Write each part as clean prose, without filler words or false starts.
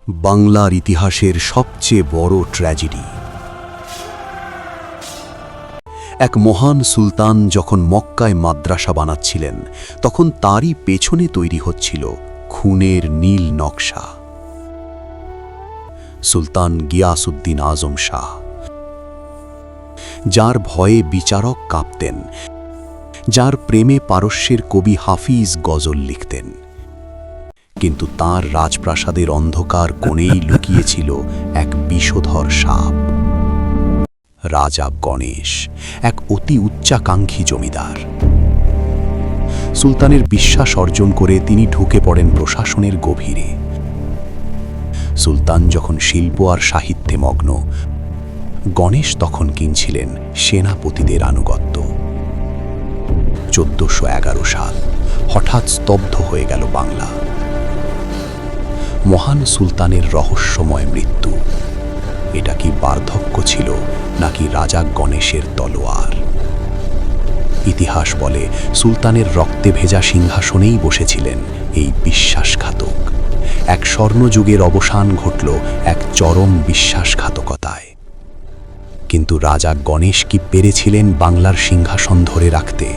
বাংলার ইতিহাসের সবচেয়ে বড় ট্র্যাজেডি। এক মহান সুলতান যখন মক্কায় মাদ্রাসা বানাচ্ছিলেন, তখন তারই পেছনে তৈরি হচ্ছিল খুনের নীল নকশা। সুলতান গিয়াসউদ্দিন আজম শাহ, যার ভয়ে বিচারক কাঁপতেন, যার প্রেমে পারস্যের কবি হাফিজ গজল লিখতেন, কিন্তু তার রাজপ্রাসাদের অন্ধকার কোণেই লুকিয়েছিল এক বিষধর সাপ। রাজা গণেশ, এক অতি উচ্চাকাঙ্ক্ষী জমিদার। সুলতানের বিশ্বাস অর্জন করে তিনি ঢুকে পড়েন প্রশাসনের গভীরে। সুলতান যখন শিল্প আর সাহিত্যে মগ্ন, গণেশ তখন কিনছিলেন সেনাপতিদের আনুগত্য। 1411 সাল, হঠাৎ স্তব্ধ হয়ে গেল বাংলা। মহান সুলতানের রহস্যময় মৃত্যু, এটা কি বার্ধক্য ছিল নাকি রাজা গণেশের তলোয়ার? ইতিহাস বলে সুলতানের রক্তে ভেজা সিংহাসনেই বসেছিলেন এই বিশ্বাসঘাতক। এক স্বর্ণযুগের অবসান ঘটল এক চরম বিশ্বাসঘাতকতায়। কিন্তু রাজা গণেশ কি পেরেছিলেন বাংলার সিংহাসন ধরে রাখতে,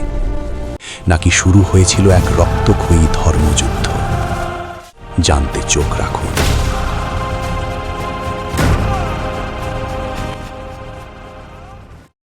নাকি শুরু হয়েছিল এক রক্তক্ষয়ী ধর্মযুদ্ধ? জানতে চোখ রাখুন।